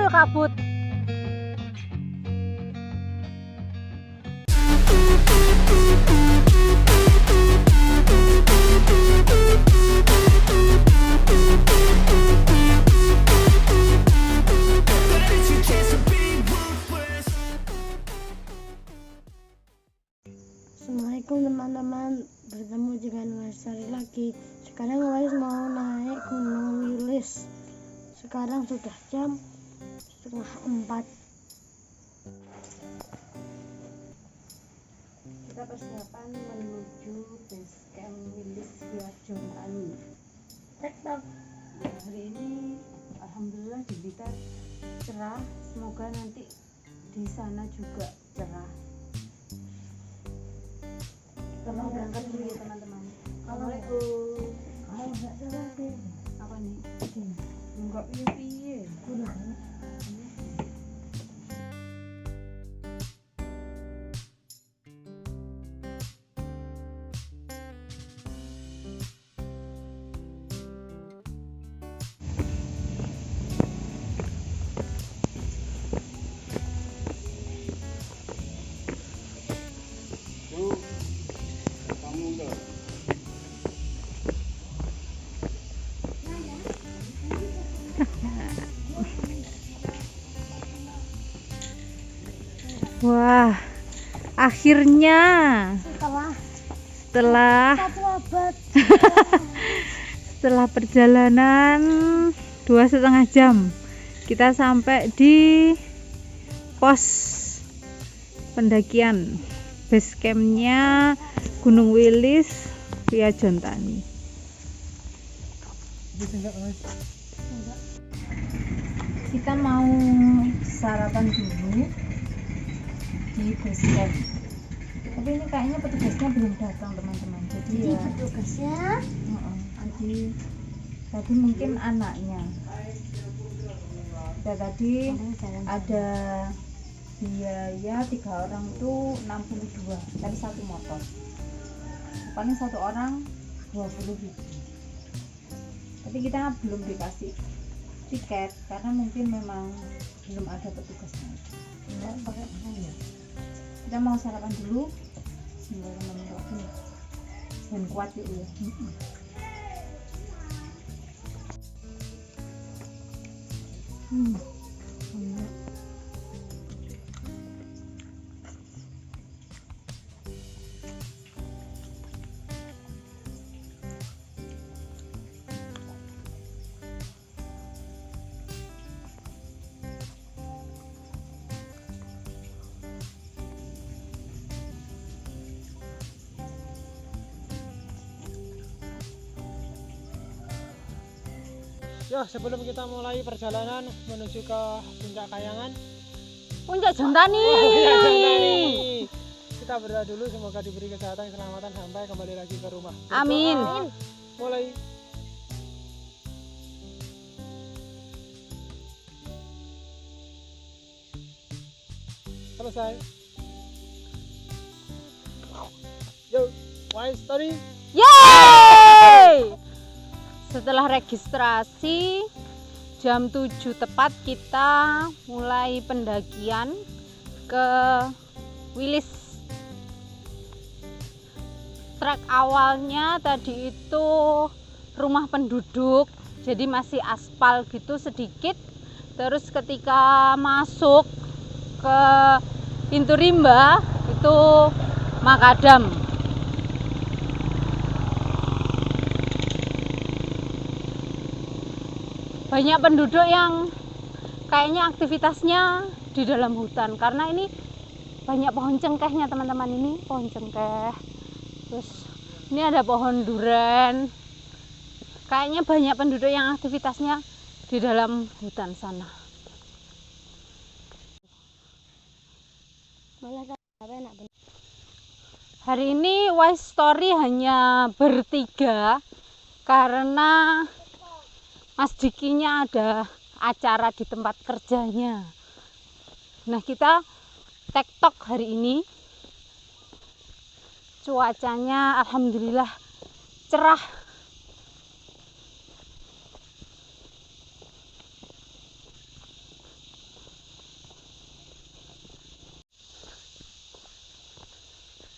ya kabut. Assalamualaikum teman-teman, bertemu dengan Lestari lagi. Sekarang Wais mau naik Gunung Wilis. Sekarang sudah jam 3:30. Kita persiapan menuju base camp Wilis via Jontani. Hari ini alhamdulillah di Blitar cerah, semoga nanti di sana juga cerah. Kita mau berangkat dulu ya teman-teman. Assalamualaikum. Apa nih? Enggak piye-piye. Wah, akhirnya Setelah 1 abad setelah perjalanan 2,5 jam kita sampai di pos pendakian base campnya Gunung Wilis via Jontani. Kita mau sarapan dulu di base camp, tapi ini kayaknya petugasnya belum datang teman-teman, jadi ya petugasnya tadi mungkin anaknya kita tadi ada biaya 3 orang tuh 62, tapi 1 motor paling 1 orang 20.000, tapi kita belum dikasih tiket karena mungkin memang belum ada petugasnya. Kita mau sarapan dulu sambil teman-teman dan kuat yuk ya. Ya, sebelum kita mulai perjalanan menuju ke Puncak Kayangan, Puncak Jontani. Kita berdoa dulu semoga diberi kesehatan, keselamatan sampai kembali lagi ke rumah. Amin. Mulai. Selesai. Yo, Wise Story. Yeay! Setelah registrasi jam 7 tepat kita mulai pendakian ke Wilis. Trek awalnya tadi itu rumah penduduk, jadi masih aspal gitu sedikit. Terus ketika masuk ke pintu rimba itu makadam. Banyak penduduk yang kayaknya aktivitasnya di dalam hutan karena ini banyak pohon cengkehnya teman-teman, ini pohon cengkeh, terus ini ada pohon duren, kayaknya banyak penduduk yang aktivitasnya di dalam hutan sana. Hari ini Wise Story hanya bertiga karena Mas Dikinya ada acara di tempat kerjanya. Nah, kita tektok hari ini. Cuacanya alhamdulillah cerah.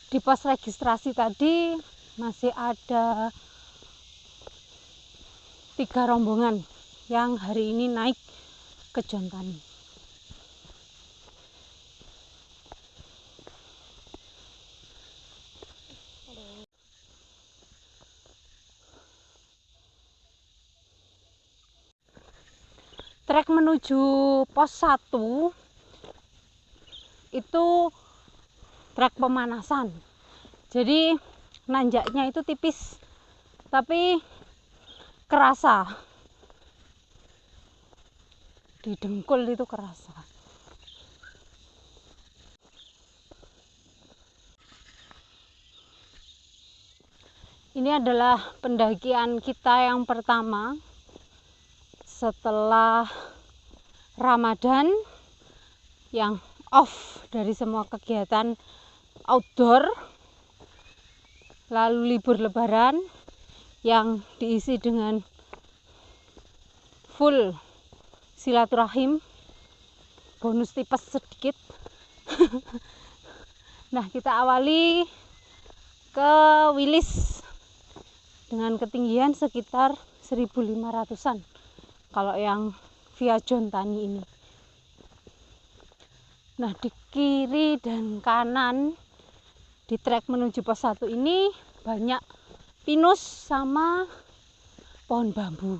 di pos registrasi tadi masih ada 3 rombongan yang hari ini naik ke Jontani. Trek menuju pos 1 itu trek pemanasan. Jadi nanjaknya itu tipis tapi kerasa. Di dengkul itu kerasa. Ini adalah pendakian kita yang pertama setelah Ramadan, yang off dari semua kegiatan outdoor, lalu libur Lebaran yang diisi dengan full silaturahim, bonus tipes sedikit. Nah, kita awali ke Wilis dengan ketinggian sekitar 1.500-an kalau yang via Jontani ini. Nah, di kiri dan kanan di trek menuju pos 1 ini banyak pinus sama pohon bambu.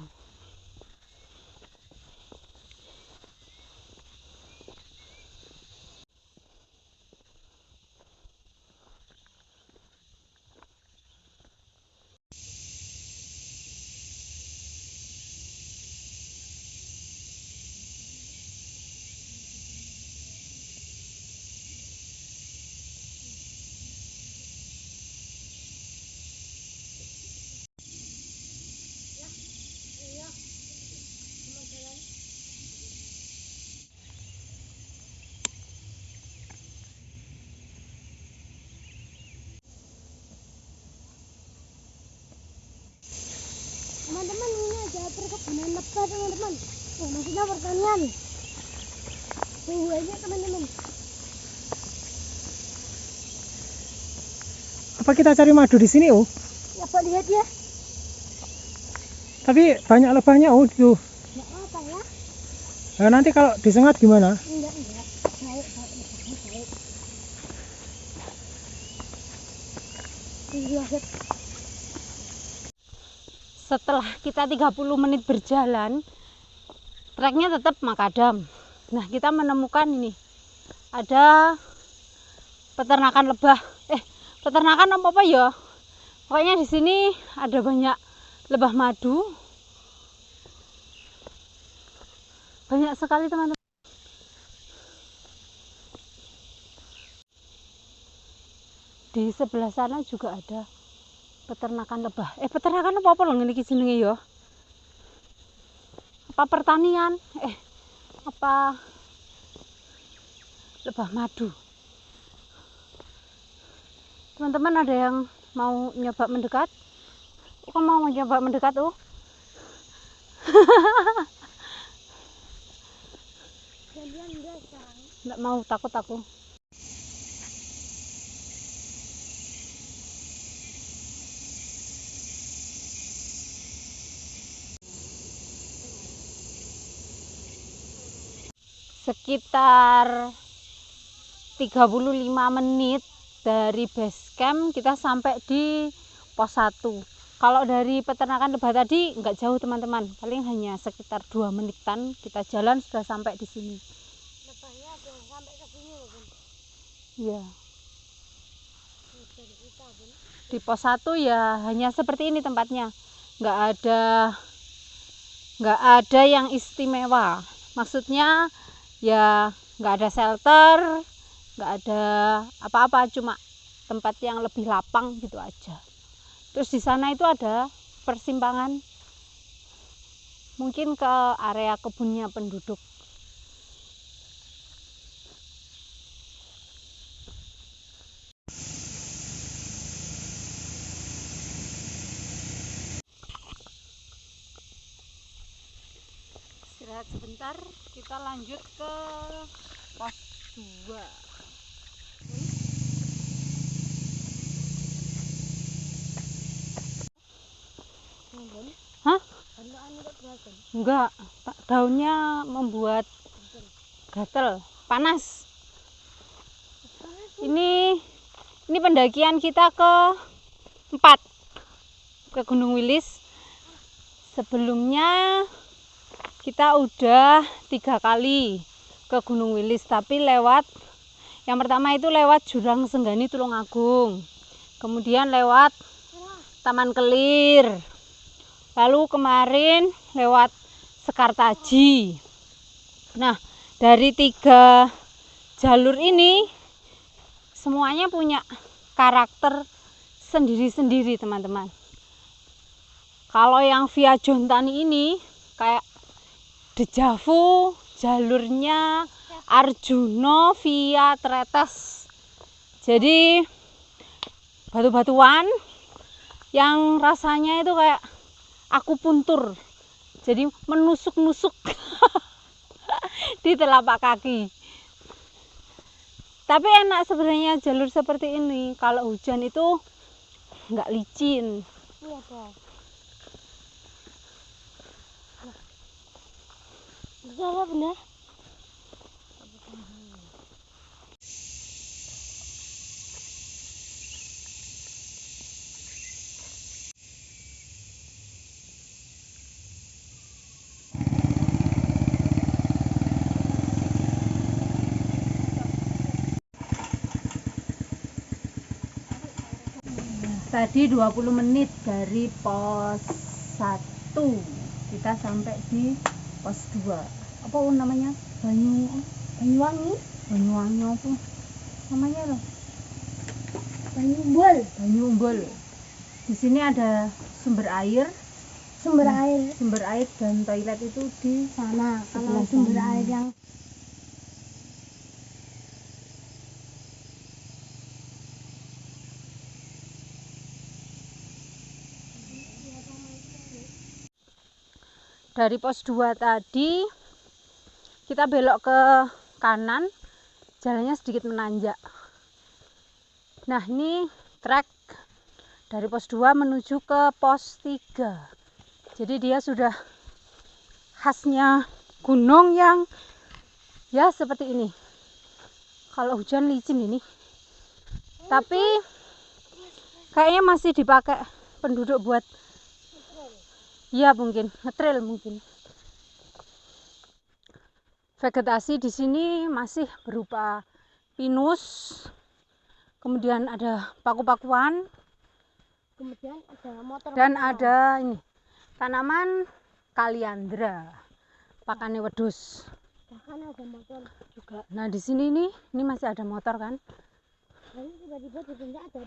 Teman-teman, ini ada perkebunan lebah teman-teman. Maksudnya pertanian. Tunggu aja teman-teman. Apa kita cari madu di sini, Oh? Ya Pak, lihat ya. Tapi banyak lebahnya, Oh, itu. Nggak apa ya? Nah, nanti kalau disengat gimana? Enggak. Baik, lebahnya baik. Lihat. Setelah kita 30 menit berjalan, treknya tetap makadam. Nah, kita menemukan ini ada peternakan lebah. Peternakan apa ya? Pokoknya di sini ada banyak lebah madu. Banyak sekali teman-teman. Di sebelah sana juga ada peternakan lebah. Peternakan apa loh ngene iki jenenge ya? Apa pertanian? Apa lebah madu? Teman-teman, ada yang mau nyoba mendekat? Kok mau nyoba mendekat, Oh? Nggak mau, takut aku. Sekitar 35 menit dari base camp kita sampai di pos 1. Kalau dari peternakan lebah tadi nggak jauh teman-teman, paling hanya sekitar 2 menitan kita jalan sudah sampai di sini. Lebahnya ada sampai ke sini loh, Bun. Iya. Dari kita, Bun. Di pos 1 ya hanya seperti ini tempatnya, nggak ada yang istimewa. Maksudnya ya nggak ada shelter, nggak ada apa-apa, cuma tempat yang lebih lapang gitu aja. Terus di sana itu ada persimpangan mungkin ke area kebunnya penduduk. Istirahat sebentar, kita lanjut ke pos 2. Enggak, daunnya membuat gatel, panas. Ini pendakian kita ke 4 ke Gunung Wilis. Sebelumnya kita udah 3 kali ke Gunung Wilis, tapi yang pertama itu lewat Jurang Senggani Tulungagung, kemudian lewat Taman Kelir, lalu kemarin lewat Sekartaji. Nah, dari 3 jalur ini semuanya punya karakter sendiri-sendiri, teman-teman. Kalau yang via Jontani ini kayak dejavu, jalurnya Arjuna via Tretes. Jadi batu-batuan yang rasanya itu kayak akupuntur. Jadi menusuk-nusuk di telapak kaki. Tapi enak sebenarnya jalur seperti ini. Kalau hujan itu nggak licin. Iya, Kak. Betul, benar. Tadi 20 menit dari pos 1 kita sampai di pos 2. Apa namanya? Banyuwangi, Banyuwangi apa namanya loh? Banyumbul, Banyu Umbul. Di sini ada sumber air sumber air dan toilet itu di sana. Kalau sebelah sumber sana. air yang Dari pos 2 tadi kita belok ke kanan, jalannya sedikit menanjak. Nah, ini trek dari pos 2 menuju ke pos 3. Jadi dia sudah khasnya gunung yang ya seperti ini. Kalau hujan licin ini. Tapi kayaknya masih dipakai penduduk buat ya mungkin ngetrail mungkin. Vegetasi di sini masih berupa pinus, kemudian ada paku-pakuan, kemudian ada motor dan ada ini tanaman kaliandra, pakane wedhus. bahkan ada motor juga. Nah, di sini ini masih ada motor kan? Lalu tiba-tiba di puncak ada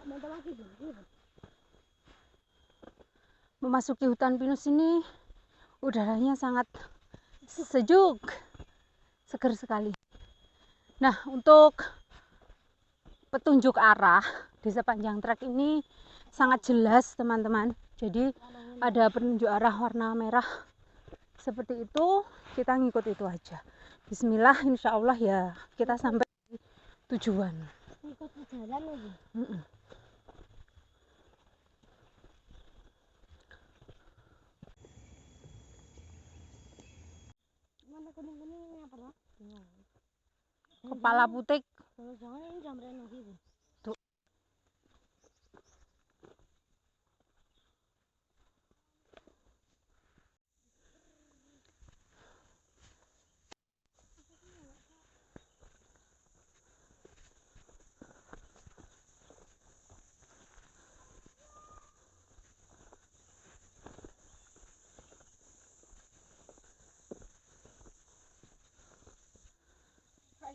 motor lagi berhenti. Memasuki hutan pinus ini udaranya sangat sejuk, seger sekali. Nah, untuk petunjuk arah di sepanjang trek ini sangat jelas, teman-teman. Jadi ada penunjuk arah warna merah seperti itu, kita ngikut itu aja. Bismillah, insya Allah ya kita sampai di tujuan. Ikut jalan lagi. Mana kuning-kuning ini apa loh? Kepala putik. Jangan ini jam renov itu.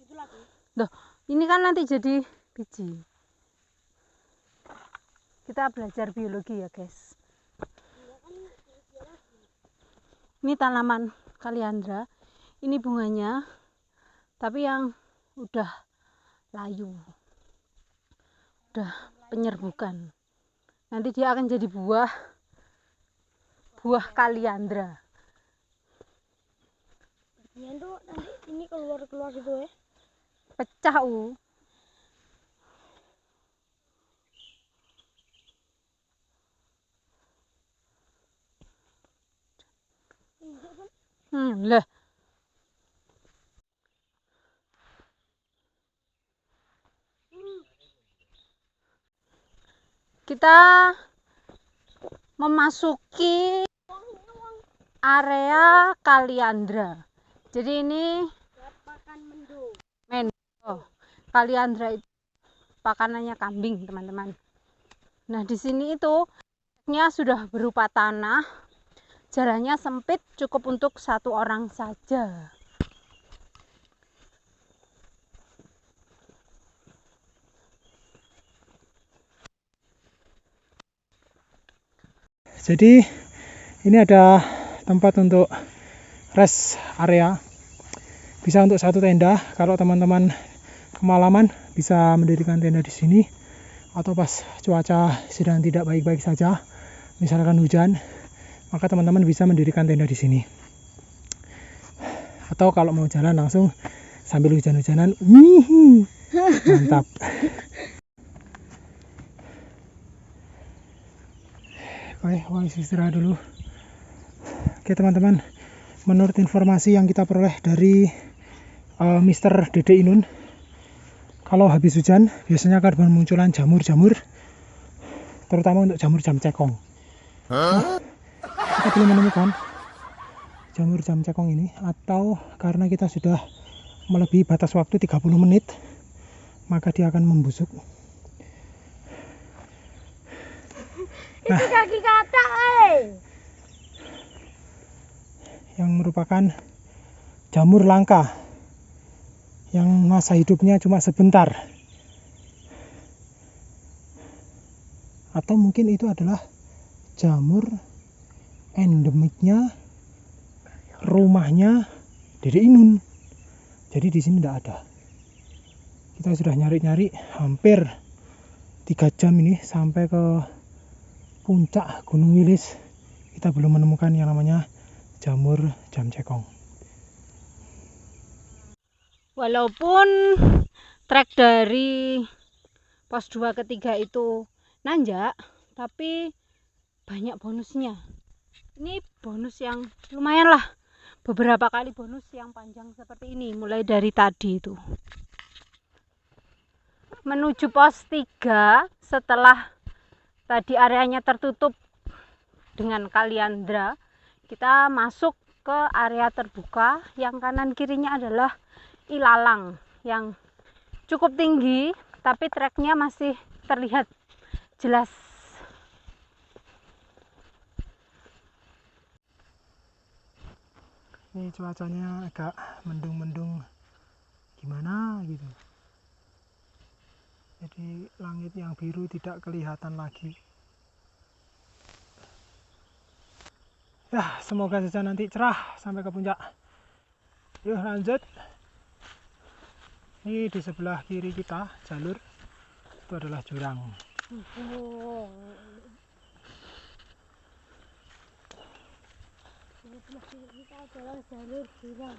Itu lagi. Duh, ini kan nanti jadi biji. Kita belajar biologi ya, guys. Ini tanaman kaliandra. Ini bunganya, tapi yang udah layu. Udah penyerbukan. Nanti dia akan jadi buah kaliandra. Ini tuh nanti ini keluar gitu ya. Pecah Lah. Kita memasuki area Kaliandra. Jadi ini mendo. Kaliandra itu pakanannya kambing, teman-teman. Nah, di sini itu sudah berupa tanah. Jalannya sempit, cukup untuk satu orang saja. Jadi ini ada tempat untuk rest area. Bisa untuk satu tenda. Kalau teman-teman kemalaman bisa mendirikan tenda di sini. Atau pas cuaca sedang tidak baik-baik saja, misalkan hujan, maka teman-teman bisa mendirikan tenda di sini. Atau kalau mau jalan langsung sambil hujan-hujanan, mantap. Oke, istirahat dulu. Oke teman-teman, menurut informasi yang kita peroleh dari Mr. Dede Inun, kalau habis hujan biasanya akan bermunculan jamur-jamur, terutama untuk jamur jam cekong. Nah, kita belum menemukan jamur jam cekong ini, atau karena kita sudah melebihi batas waktu 30 menit, maka dia akan membusuk. Nah, Itu kaki katak, yang merupakan jamur langka yang masa hidupnya cuma sebentar, atau mungkin itu adalah jamur endemiknya rumahnya Dede Inun. Jadi di sini tidak ada. Kita sudah nyari-nyari hampir 3 jam ini sampai ke puncak Gunung Wilis. Kita belum menemukan yang namanya jamur jam cekong. Walaupun trek dari pos 2 ke 3 itu nanjak, tapi banyak bonusnya. Ini bonus yang lumayan lah. Beberapa kali bonus yang panjang seperti ini, mulai dari tadi itu. Menuju pos 3, setelah tadi areanya tertutup dengan Kaliandra, kita masuk ke area terbuka. Yang kanan kirinya adalah ilalang yang cukup tinggi, tapi treknya masih terlihat jelas. Ini cuacanya agak mendung-mendung gimana gitu. Jadi langit yang biru tidak kelihatan lagi. Ya, semoga saja nanti cerah sampai ke puncak. Yuk lanjut. Ini di sebelah kiri kita jalur itu adalah jurang. Kita adalah jalur jurang.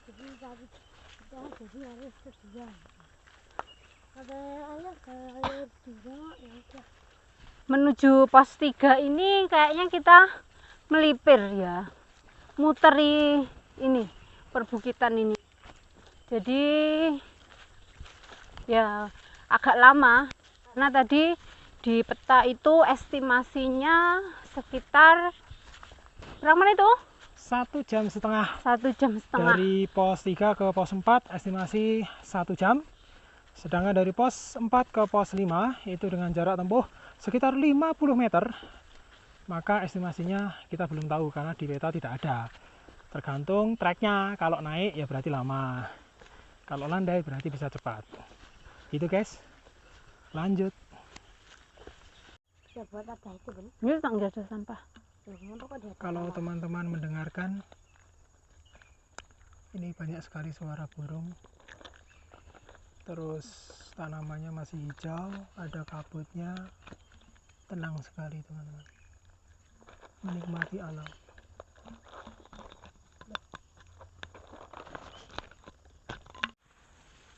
Jadi kita jadi harus ke jurang. Ada ayah jalur jurang ya udah. Menuju pos 3 ini kayaknya kita melipir ya, muteri ini perbukitan ini. Jadi ya agak lama karena tadi di peta itu estimasinya sekitar berapa menit itu? 1,5 jam. 1,5 jam. Dari pos 3 ke pos 4 estimasi 1 jam. Sedangkan dari pos 4 ke pos 5 itu dengan jarak tempuh sekitar 50 meter. Maka estimasinya kita belum tahu karena di peta tidak ada. Tergantung treknya, kalau naik ya berarti lama. Kalau landai berarti bisa cepat. Gitu guys. Lanjut. Ya buat apa itu, Bun? Ini tak ada sampah. Kalau teman-teman mendengarkan, ini banyak sekali suara burung. Terus tanamannya masih hijau, ada kabutnya. Tenang sekali teman-teman. Menikmati alam.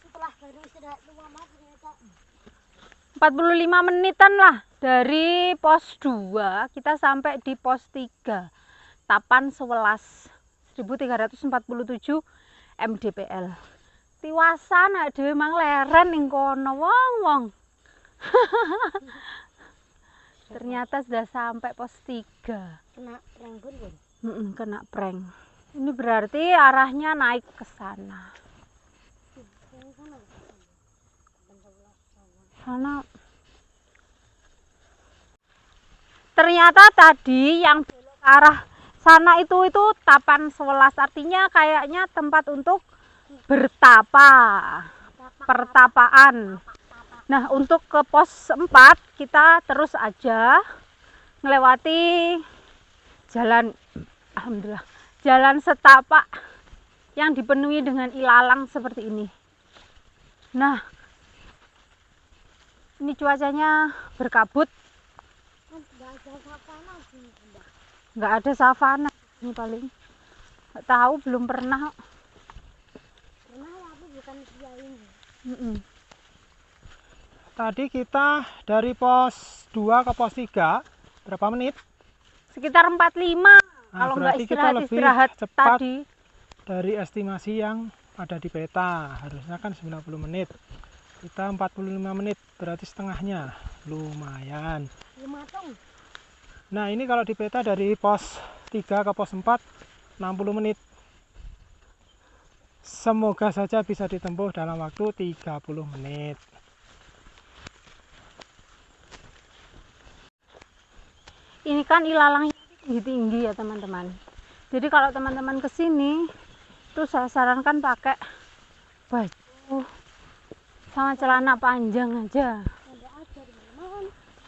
Setelah baru istirahat lama ternyata 45 menitan lah dari pos 2 kita sampai di pos 3 Tapan 11. 1347 mdpl. Tiwasan nek dhewe mang leren ning kono wong. Ternyata sudah sampai pos 3. Kena prank pun. Kena prank. Ini berarti arahnya naik ke sana. Sana. Ternyata tadi yang belok ke arah sana itu Tapan 11, artinya kayaknya tempat untuk bertapa, pertapaan. Nah, untuk ke pos 4 kita terus aja melewati jalan, alhamdulillah, jalan setapak yang dipenuhi dengan ilalang seperti ini. Nah, ini cuacanya berkabut. Nggak ada savana ini, paling nggak tahu, belum pernah. Aku bukan dia ini. Tadi kita dari pos 2 ke pos 3 berapa menit? Sekitar 45. Kalau nggak berarti kita lebih istirahat cepat tadi. dari estimasi yang ada di peta. Harusnya kan 90 menit. Kita 45 menit, berarti setengahnya. Lumayan. Nah, ini kalau di peta dari pos 3 ke pos 4 60 menit. Semoga saja bisa ditempuh dalam waktu 30 menit. Ini kan ilalangnya tinggi-tinggi ya teman-teman. Jadi kalau teman-teman kesini itu saya sarankan pakai baju sama celana panjang aja,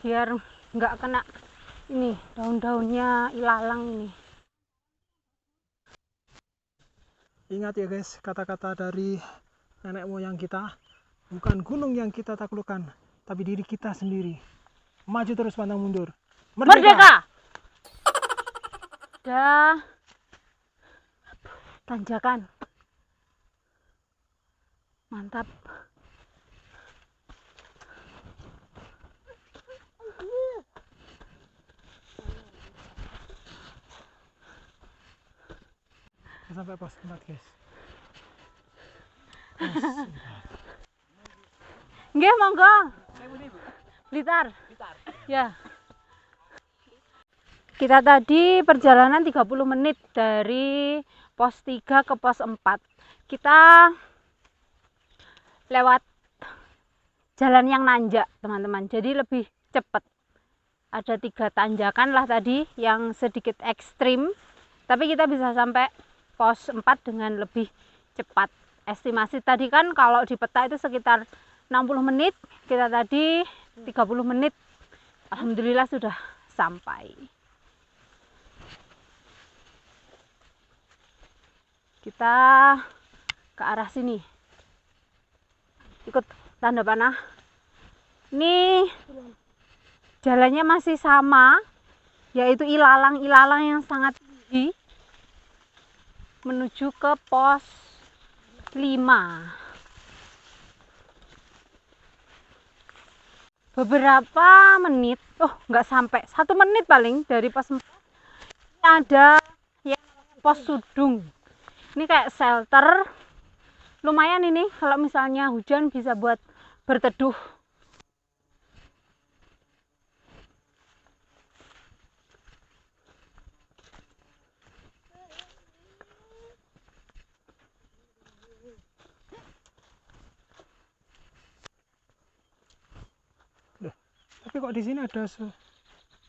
biar nggak kena ini daun-daunnya ilalang ini. Ingat ya guys, kata-kata dari nenek moyang kita, bukan gunung yang kita taklukkan, tapi diri kita sendiri. Maju terus, pantang mundur. Merdeka! Dah tanjakan. Mantap. Sampai pos 4 guys. Nggih, monggo. Blitar. Ya. Kita tadi perjalanan 30 menit dari pos 3 ke pos 4. Kita lewat jalan yang nanjak, teman-teman. Jadi lebih cepat. Ada 3 tanjakan lah tadi yang sedikit ekstrim. Tapi kita bisa sampai pos 4 dengan lebih cepat. Estimasi tadi kan kalau di peta itu sekitar 60 menit. Kita tadi 30 menit. Alhamdulillah sudah sampai. Kita ke arah sini. Ikut tanda panah. Ini jalannya masih sama, yaitu ilalang-ilalang yang sangat tinggi menuju ke pos 5. Beberapa menit, nggak sampai 1 menit paling dari pos 4. Ini ada yang pos Sudung. Ini kayak shelter, lumayan ini kalau misalnya hujan bisa buat berteduh. Tapi kok di sini ada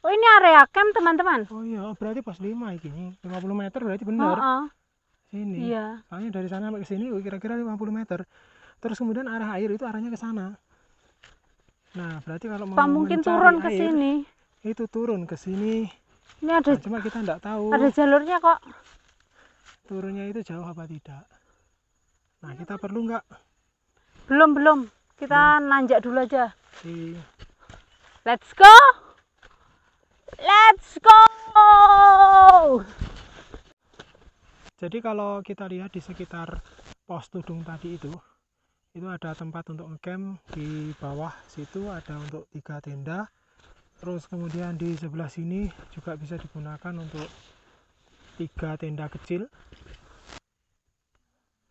Oh, ini area camp teman-teman. Oh iya, berarti pos 5 ini. 50 meter berarti benar. Sini. Iya. Soalnya dari sana sampai ke sini kira-kira 50 meter. Terus kemudian arah air itu arahnya ke sana. Nah, berarti kalau mau mungkin turun ke air, sini. Itu turun ke sini. Ini ada, Nah, cuma kita enggak tahu. Ada jalurnya kok. Turunnya itu jauh apa tidak. Nah, kita perlu enggak? Belum. Kita nanjak dulu aja. Iya. Let's go. Jadi kalau kita lihat di sekitar pos Tudung tadi itu ada tempat untuk ngecamp di bawah situ, ada untuk 3 tenda. Terus kemudian di sebelah sini juga bisa digunakan untuk 3 tenda kecil.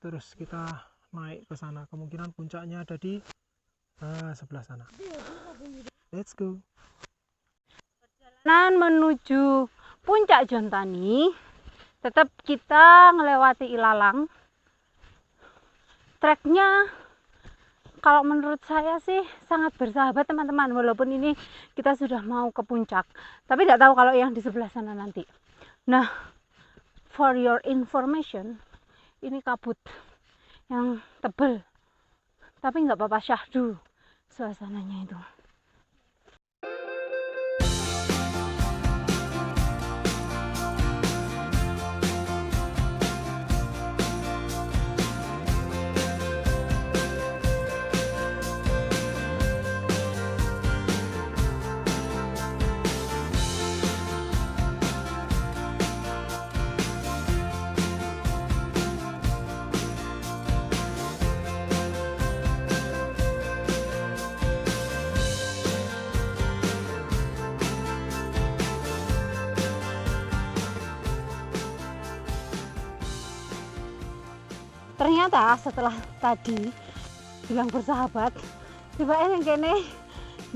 Terus kita naik ke sana. Kemungkinan puncaknya ada di sebelah sana. Let's go. Perjalanan menuju puncak Jontani, tetap kita melewati ilalang. Treknya kalau menurut saya sih sangat bersahabat teman-teman, walaupun ini kita sudah mau ke puncak, tapi tidak tahu kalau yang di sebelah sana nanti. Nah, for your information, ini kabut yang tebal, tapi nggak apa-apa, syahdu suasananya itu. Ternyata setelah tadi bilang bersahabat, tiba-tiba yang kene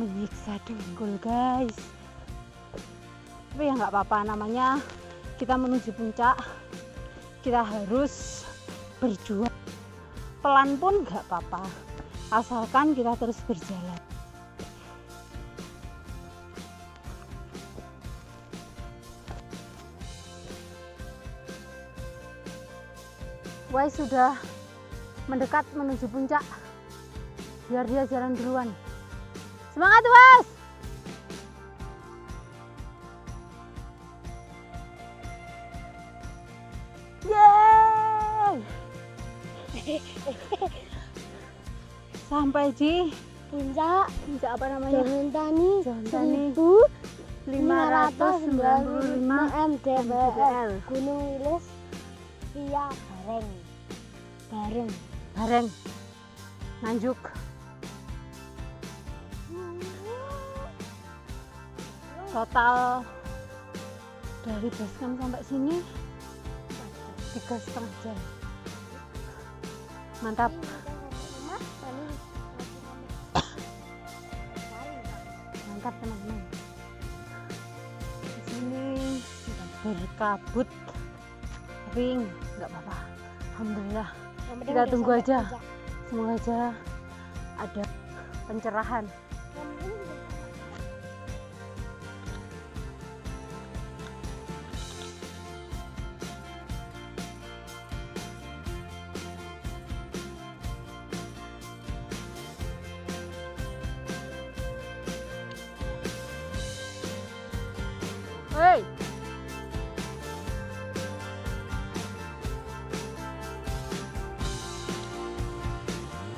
menyiksa dengkul guys. Tapi ya nggak apa-apa, namanya kita menuju puncak, kita harus berjuang. Pelan pun nggak apa-apa, asalkan kita terus berjalan. Wai sudah mendekat menuju puncak, biar dia jalan duluan. Semangat Wes! Yeay! Sampai di Puncak puncak apa namanya? Jontani Jontani 1595 595 mdpl Gunung Wilis via Bareng Nganjuk. Total dari base camp sampai sini 3,5 jam. Mantap. Mantap teman-teman. Di sini berkabut, tapi nggak apa-apa. Alhamdulillah. Kita tunggu aja. Semoga aja ada pencerahan. Hei.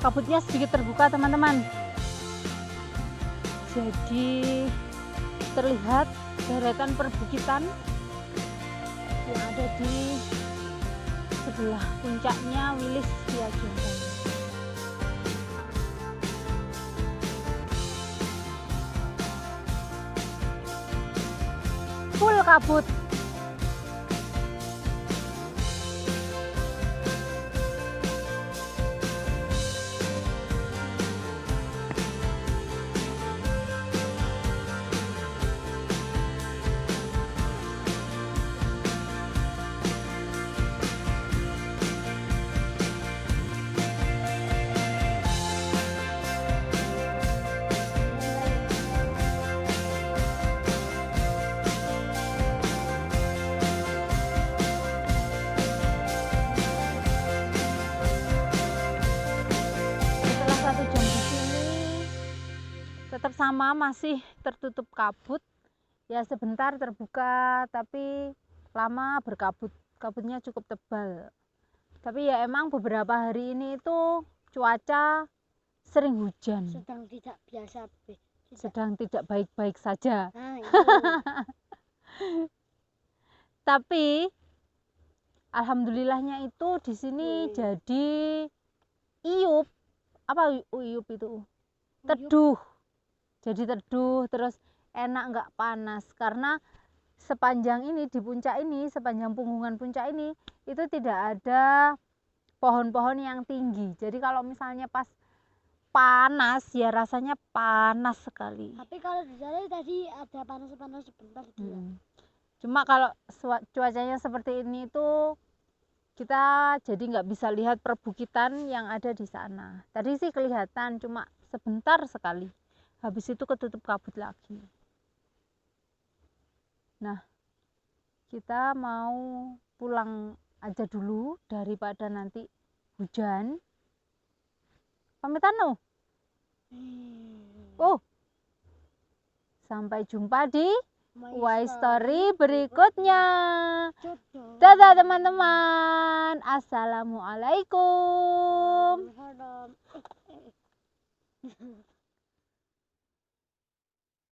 Kabutnya sedikit terbuka teman-teman, jadi terlihat deretan perbukitan yang ada di sebelah puncaknya Wilis via Jontani. Full kabut. Tetap sama, masih tertutup kabut ya, sebentar terbuka tapi lama berkabut, kabutnya cukup tebal. Tapi ya emang beberapa hari ini itu cuaca sering hujan, sedang tidak biasa, sedang tidak baik-baik saja. Nah, Tapi alhamdulillahnya itu di sini jadi iup, apa iup itu, teduh. Jadi teduh, terus enak, nggak panas, karena sepanjang ini, di puncak ini, sepanjang punggungan puncak ini, itu tidak ada pohon-pohon yang tinggi. Jadi kalau misalnya pas panas ya rasanya panas sekali. Tapi kalau di sana tadi ada panas-panas sebentar gitu ya. Cuma kalau cuacanya seperti ini tuh kita jadi nggak bisa lihat perbukitan yang ada di sana. Tadi sih kelihatan cuma sebentar sekali. Habis itu ketutup kabut lagi. Nah, kita mau pulang aja dulu daripada nanti hujan. Pamitan no? Oh, sampai jumpa di Why Story berikutnya. Dadah teman-teman. Assalamualaikum. Salam.